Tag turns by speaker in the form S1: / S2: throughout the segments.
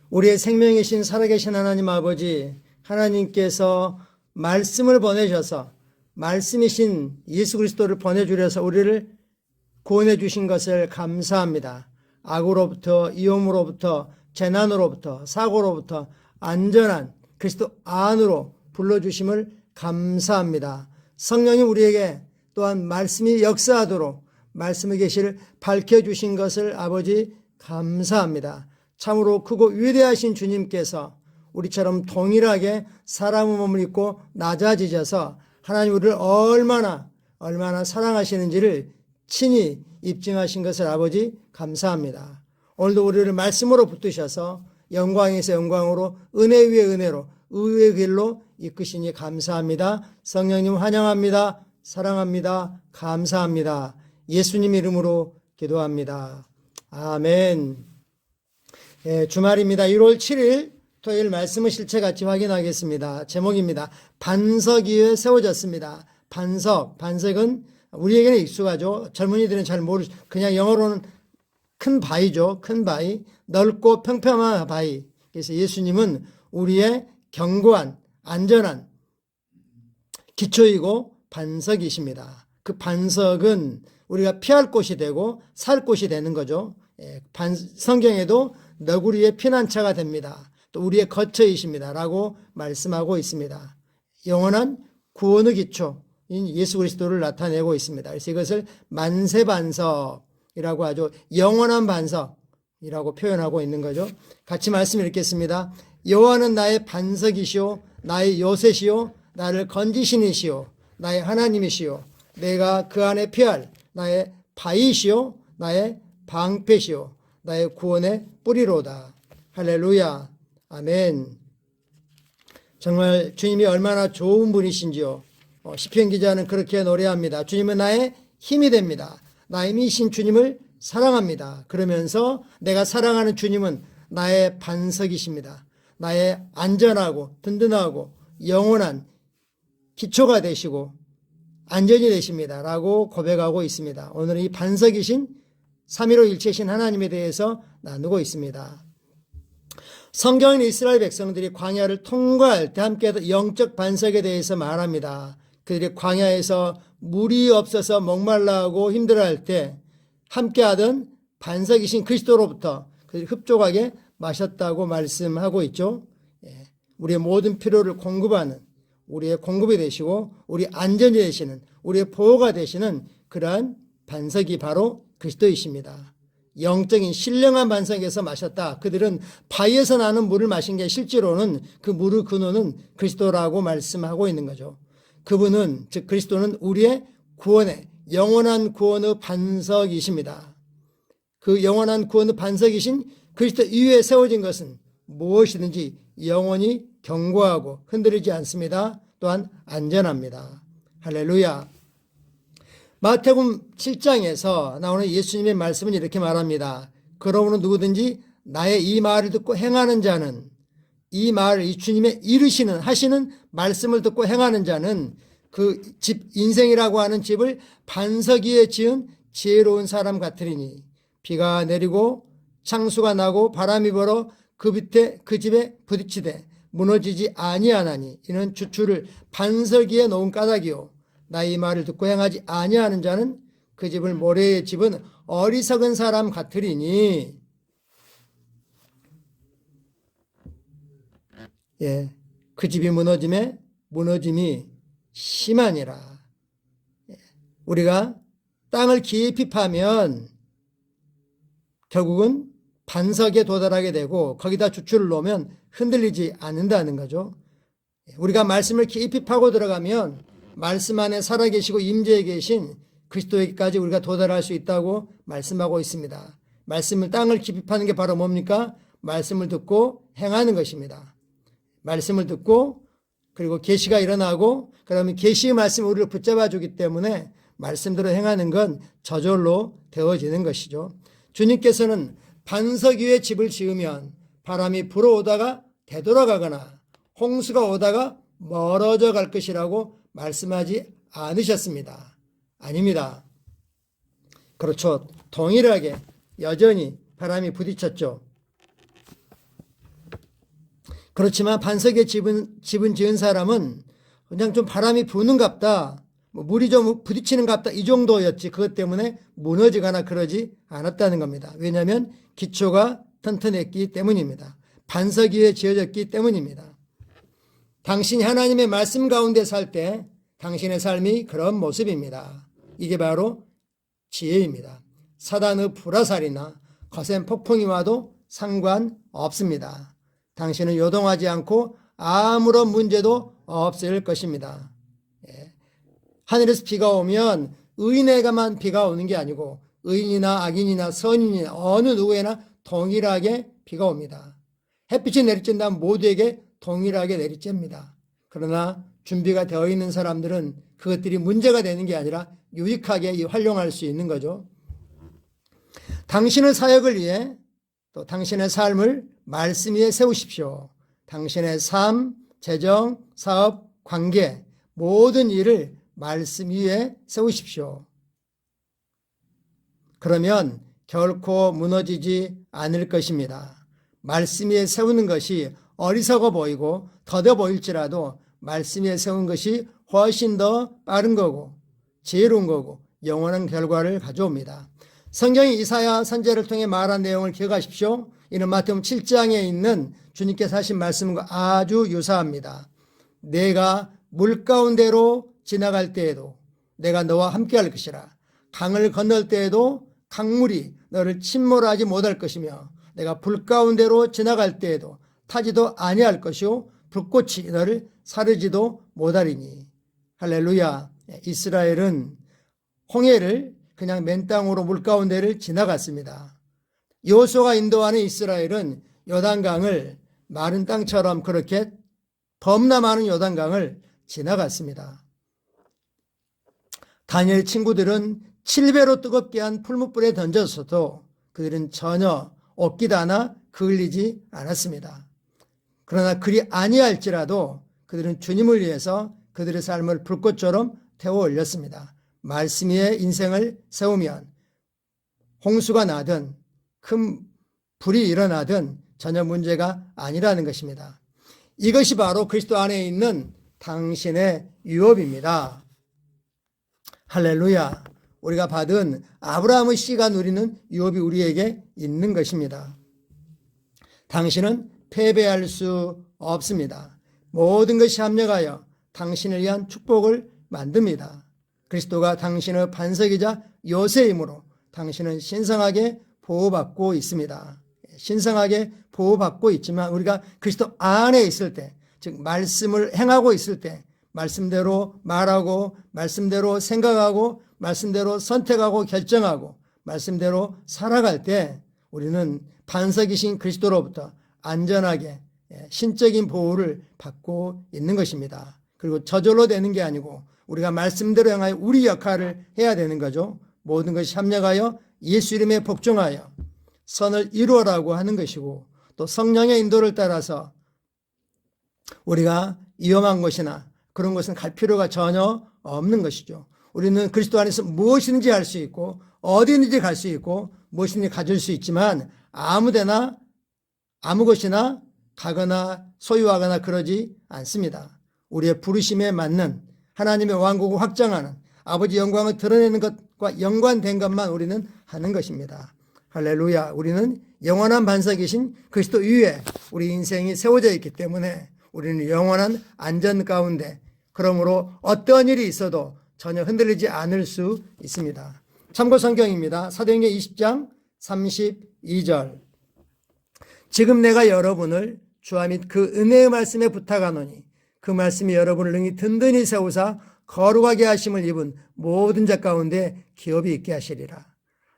S1: 우리의 생명이신 살아계신 하나님 아버지, 하나님께서 말씀을 보내셔서 말씀이신 예수 그리스도를 보내주려서 우리를 구원해 주신 것을 감사합니다. 악으로부터, 위험으로부터, 재난으로부터, 사고로부터 안전한 그리스도 안으로 불러주심을 감사합니다. 성령님 우리에게 또한 말씀이 역사하도록 말씀의 계시를 밝혀주신 것을 아버지 감사합니다. 참으로 크고 위대하신 주님께서 우리처럼 동일하게 사람의 몸을 입고 낮아지셔서 하나님 우리를 얼마나 사랑하시는지를 친히 입증하신 것을 아버지 감사합니다. 오늘도 우리를 말씀으로 붙드셔서 영광에서 영광으로 은혜 위에 은혜로 의의 길로 이끄시니 감사합니다. 성령님 환영합니다. 사랑합니다. 감사합니다. 예수님 이름으로 기도합니다. 아멘. 주말입니다. 1월 7일 토요일 말씀을 실체같이 확인하겠습니다. 제목입니다. 반석 위에 세워졌습니다. 반석은 우리에게는 익숙하죠. 젊은이들은 잘 모르죠. 그냥 영어로는 큰 바위죠. 큰 바위, 넓고 평평한 바위. 그래서 예수님은 우리의 견고한 안전한 기초이고 반석이십니다. 그 반석은 우리가 피할 곳이 되고 살 곳이 되는 거죠. 성경에도 너구리의 피난처가 됩니다. 또 우리의 거처이십니다. 라고 말씀하고 있습니다. 영원한 구원의 기초인 예수 그리스도를 나타내고 있습니다. 그래서 이것을 만세반석이라고 하죠. 영원한 반석이라고 표현하고 있는 거죠. 같이 말씀 읽겠습니다. 여호와는 나의 반석이시오 나의 요새시오 나를 건지시니시오 나의 하나님이시오 내가 그 안에 피할 나의 바위시오 나의 방패시오 나의 구원의 뿌리로다. 할렐루야. 아멘. 정말 주님이 얼마나 좋은 분이신지요. 시편 기자는 그렇게 노래합니다. 주님은 나의 힘이 됩니다. 나의 힘이신 주님을 사랑합니다. 그러면서 내가 사랑하는 주님은 나의 반석이십니다. 나의 안전하고 든든하고 영원한 기초가 되시고 안전이 되십니다. 라고 고백하고 있습니다. 오늘은 이 반석이신 삼위로 일체신 하나님에 대해서 나누고 있습니다. 성경은 이스라엘 백성들이 광야를 통과할 때 함께하던 영적 반석에 대해서 말합니다. 그들이 광야에서 물이 없어서 목말라하고 힘들어할 때 함께하던 반석이신 그리스도로부터 그들이 흡족하게 마셨다고 말씀하고 있죠. 우리의 모든 필요를 공급하는 우리의 공급이 되시고 우리 안전이 되시는 우리의 보호가 되시는 그러한 반석이 바로 그리스도이십니다. 영적인 신령한 반석에서 마셨다. 그들은 바위에서 나는 물을 마신 게 실제로는 그 물의 근원은 그리스도라고 말씀하고 있는 거죠. 그분은 즉 그리스도는 우리의 구원의 영원한 구원의 반석이십니다. 그 영원한 구원의 반석이신 그리스도 위에 세워진 것은 무엇이든지 영원히 견고하고 흔들리지 않습니다. 또한 안전합니다. 할렐루야. 마태복음 7장에서 나오는 예수님의 말씀은 이렇게 말합니다. 그러므로 누구든지 나의 이 말을 듣고 행하는 자는 이 말, 이 주님의 이르시는 하시는 말씀을 듣고 행하는 자는 그 집 인생이라고 하는 집을 반석 위에 지은 지혜로운 사람 같으리니 비가 내리고 창수가 나고 바람이 불어 그 밑에 그 집에 부딪히되 무너지지 아니하나니 이는 주추를 반석 위에 놓은 까닭이요 나의 말을 듣고 행하지 아니하는 자는 그 집을 모래의 집은 어리석은 사람 같으리니 그 집이 무너짐이 심하니라. 우리가 땅을 깊이 파면 결국은 반석에 도달하게 되고 거기다 주추를 놓으면 흔들리지 않는다는 거죠. 우리가 말씀을 깊이 파고 들어가면 말씀 안에 살아계시고 임재해 계신 그리스도에게까지 우리가 도달할 수 있다고 말씀하고 있습니다. 말씀을 땅을 깊이 파는 게 바로 뭡니까? 말씀을 듣고 행하는 것입니다. 말씀을 듣고 그리고 계시가 일어나고 그러면 계시의 말씀이 우리를 붙잡아 주기 때문에 말씀대로 행하는 건 저절로 되어지는 것이죠. 주님께서는 반석 위에 집을 지으면 바람이 불어오다가 되돌아가거나 홍수가 오다가 멀어져 갈 것이라고 말씀하지 않으셨습니다. 아닙니다. 그렇죠. 동일하게 여전히 바람이 부딪혔죠. 그렇지만 반석에 집은 지은 사람은 그냥 좀 바람이 부는갑다, 물이 좀 부딪히는갑다, 이 정도였지 그것 때문에 무너지거나 그러지 않았다는 겁니다. 왜냐하면 기초가 튼튼했기 때문입니다. 반석 위에 지어졌기 때문입니다. 당신이 하나님의 말씀 가운데 살 때 당신의 삶이 그런 모습입니다. 이게 바로 지혜입니다. 사단의 불화살이나 거센 폭풍이 와도 상관없습니다. 당신은 요동하지 않고 아무런 문제도 없을 것입니다. 하늘에서 비가 오면 의인에게만 비가 오는 게 아니고 의인이나 악인이나 선인이나 어느 누구에나 동일하게 비가 옵니다. 햇빛이 내리쬐다면 모두에게 동일하게 내리쬐입니다. 그러나 준비가 되어 있는 사람들은 그것들이 문제가 되는 게 아니라 유익하게 활용할 수 있는 거죠. 당신의 사역을 위해 또 당신의 삶을 말씀 위에 세우십시오. 당신의 삶, 재정, 사업, 관계 모든 일을 말씀 위에 세우십시오. 그러면 결코 무너지지 않을 것입니다. 말씀 위에 세우는 것이 어리석어 보이고 더뎌 보일지라도 말씀 위에 세운 것이 훨씬 더 빠른 거고 지혜로운 거고 영원한 결과를 가져옵니다. 성경이 이사야 선지자를 통해 말한 내용을 기억하십시오. 이는 마태복음 7장에 있는 주님께서 하신 말씀과 아주 유사합니다. 내가 물 가운데로 지나갈 때에도 내가 너와 함께 할 것이라. 강을 건널 때에도 강물이 너를 침몰하지 못할 것이며 내가 불 가운데로 지나갈 때에도 타지도 아니할 것이요 불꽃이 너를 사르지도 못하리니. 할렐루야. 이스라엘은 홍해를 그냥 맨 땅으로 물 가운데를 지나갔습니다. 여호수아가 인도하는 이스라엘은 요단강을 마른 땅처럼 그렇게 범나 많은 요단강을 지나갔습니다. 다니엘 친구들은 7배로 뜨겁게 한 풀무불에 던졌어도 그들은 전혀 옷깃 하나 그을리지 않았습니다. 그러나 그리 아니할지라도 그들은 주님을 위해서 그들의 삶을 불꽃처럼 태워 올렸습니다. 말씀 위에 인생을 세우면 홍수가 나든 큰 불이 일어나든 전혀 문제가 아니라는 것입니다. 이것이 바로 그리스도 안에 있는 당신의 유업입니다. 할렐루야. 우리가 받은 아브라함의 씨가 누리는 유업이 우리에게 있는 것입니다. 당신은 패배할 수 없습니다. 모든 것이 합력하여 당신을 위한 축복을 만듭니다. 그리스도가 당신의 반석이자 요새이므로 당신은 신성하게 보호받고 있습니다. 신성하게 보호받고 있지만 우리가 그리스도 안에 있을 때, 즉 말씀을 행하고 있을 때 말씀대로 말하고 말씀대로 생각하고 말씀대로 선택하고 결정하고 말씀대로 살아갈 때 우리는 반석이신 그리스도로부터 안전하게 신적인 보호를 받고 있는 것입니다. 그리고 저절로 되는 게 아니고 우리가 말씀대로 행하여 우리 역할을 해야 되는 거죠. 모든 것이 합력하여 예수 이름에 복종하여 선을 이루어라고 하는 것이고 또 성령의 인도를 따라서 우리가 위험한 것이나 그런 것은 갈 필요가 전혀 없는 것이죠. 우리는 그리스도 안에서 무엇이든지 할 수 있고 어디든지 갈 수 있고 무엇이든지 가질 수 있지만 아무데나 아무 것이나 가거나 소유하거나 그러지 않습니다. 우리의 부르심에 맞는 하나님의 왕국을 확장하는 아버지 영광을 드러내는 것과 연관된 것만 우리는 하는 것입니다. 할렐루야. 우리는 영원한 반석이신 그리스도 위에 우리 인생이 세워져 있기 때문에 우리는 영원한 안전 가운데 그러므로 어떠한 일이 있어도 전혀 흔들리지 않을 수 있습니다. 참고 성경입니다. 사도행전 20장 32절. 지금 내가 여러분을 주와 및 그 은혜의 말씀에 부탁하노니 그 말씀이 여러분을 능히 든든히 세우사 거룩하게 하심을 입은 모든 자 가운데 기업이 있게 하시리라.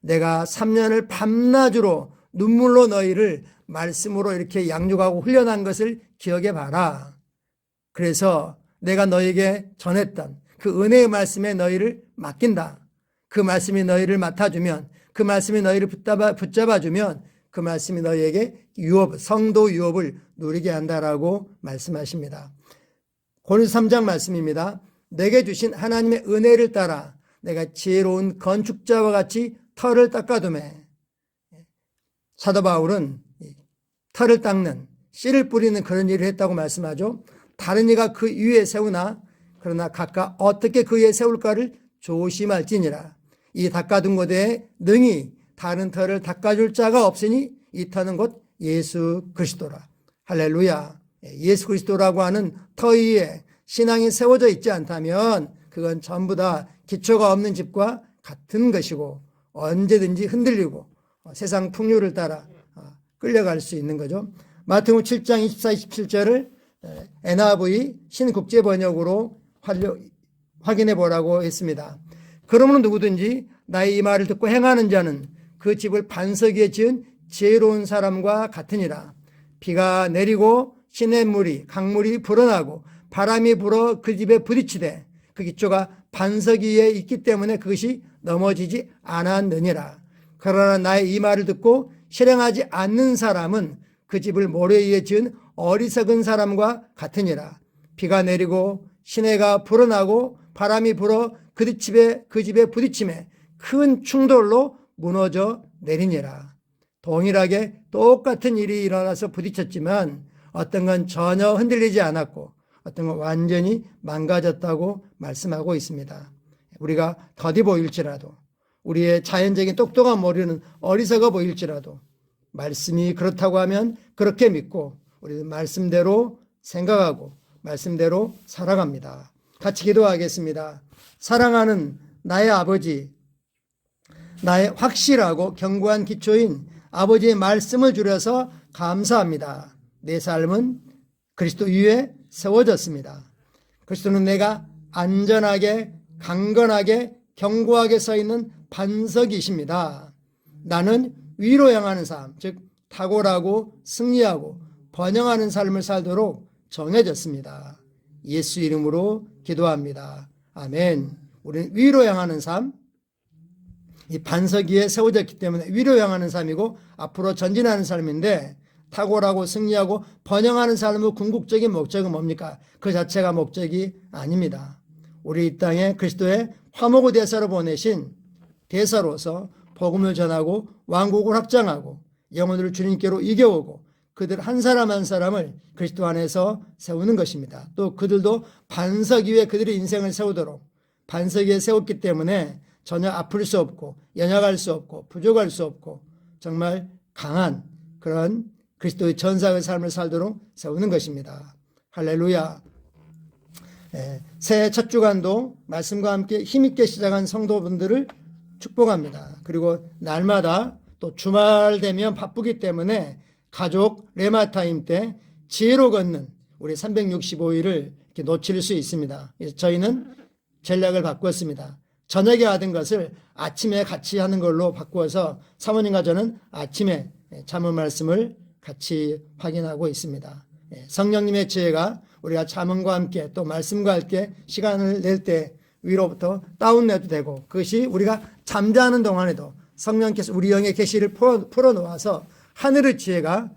S1: 내가 3년을 밤낮으로 눈물로 너희를 말씀으로 이렇게 양육하고 훈련한 것을 기억해 봐라. 그래서 내가 너에게 전했던 그 은혜의 말씀에 너희를 맡긴다. 그 말씀이 너희를 맡아주면, 그 말씀이 너희를 붙잡아주면 그 말씀이 너희에게 유업, 성도 유업을 누리게 한다라고 말씀하십니다. 고린도서 3장 말씀입니다. 내게 주신 하나님의 은혜를 따라 내가 지혜로운 건축자와 같이 터를 닦아두매. 사도 바울은 터를 닦는 씨를 뿌리는 그런 일을 했다고 말씀하죠. 다른 이가 그 위에 세우나 그러나 각각 어떻게 그 위에 세울까를 조심할지니라. 이 닦아둔 곳에 능히 다른 터를 닦아줄 자가 없으니 이 터는 곧 예수 그리스도라. 할렐루야. 예수 그리스도라고 하는 터 위에 신앙이 세워져 있지 않다면 그건 전부 다 기초가 없는 집과 같은 것이고 언제든지 흔들리고 세상 풍요를 따라 끌려갈 수 있는 거죠. 마태복음 7장 24, 27절을 NIV 신국제 번역으로 확인해 보라고 했습니다. 그러므로 누구든지 나의 이 말을 듣고 행하는 자는 그 집을 반석 위에 지은 지혜로운 사람과 같으니라. 비가 내리고 시냇물이 강물이 불어나고 바람이 불어 그 집에 부딪히되 그 기초가 반석 위에 있기 때문에 그것이 넘어지지 않았느니라. 그러나 나의 이 말을 듣고 실행하지 않는 사람은 그 집을 모래 위에 지은 어리석은 사람과 같으니라. 비가 내리고 시내가 불어나고 바람이 불어 그 집에 부딪힘에 큰 충돌로 무너져 내리니라. 동일하게 똑같은 일이 일어나서 부딪혔지만 어떤 건 전혀 흔들리지 않았고 어떤 건 완전히 망가졌다고 말씀하고 있습니다. 우리가 더디 보일지라도 우리의 자연적인 똑똑한 머리는 어리석어 보일지라도 말씀이 그렇다고 하면 그렇게 믿고 우리는 말씀대로 생각하고 말씀대로 살아갑니다. 같이 기도하겠습니다. 사랑하는 나의 아버지, 나의 확실하고 견고한 기초인 아버지의 말씀을 주려서 감사합니다. 내 삶은 그리스도 위에 세워졌습니다. 그리스도는 내가 안전하게 강건하게 견고하게 서 있는 반석이십니다. 나는 위로 향하는 삶, 즉 탁월하고 승리하고 번영하는 삶을 살도록 정해졌습니다. 예수 이름으로 기도합니다. 아멘. 우리는 위로 향하는 삶, 이 반석 위에 세워졌기 때문에 위로 향하는 삶이고 앞으로 전진하는 삶인데 탁월하고 승리하고 번영하는 삶의 궁극적인 목적은 뭡니까? 그 자체가 목적이 아닙니다. 우리 이 땅에 그리스도의 화목의 대사로 보내신 대사로서 복음을 전하고 왕국을 확장하고 영혼을 주님께로 이겨오고 그들 한 사람 한 사람을 그리스도 안에서 세우는 것입니다. 또 그들도 반석 위에 그들의 인생을 세우도록 반석 위에 세웠기 때문에 전혀 아플 수 없고 연약할 수 없고 부족할 수 없고 정말 강한 그런 그리스도의 전사의 삶을 살도록 세우는 것입니다. 할렐루야. 새해 첫 주간도 말씀과 함께 힘있게 시작한 성도분들을 축복합니다. 그리고 날마다 또 주말 되면 바쁘기 때문에 가족 레마타임 때 지혜로 걷는 우리 365일을 이렇게 놓칠 수 있습니다. 그래서 저희는 전략을 바꾸었습니다. 저녁에 하던 것을 아침에 같이 하는 걸로 바꾸어서 사모님과 저는 아침에 잠언 말씀을 같이 확인하고 있습니다. 성령님의 지혜가 우리가 잠언과 함께 또 말씀과 함께 시간을 낼 때 위로부터 다운내도 되고 그것이 우리가 잠자는 동안에도 성령께서 우리 영의 계시를 풀어놓아서 하늘의 지혜가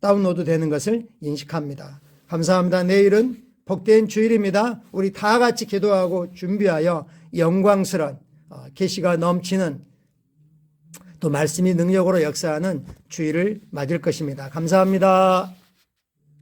S1: 다운로드 되는 것을 인식합니다. 감사합니다. 내일은 복된 주일입니다. 우리 다 같이 기도하고 준비하여 영광스러운 계시가 넘치는 또 말씀이 능력으로 역사하는 주일을 맞을 것입니다. 감사합니다.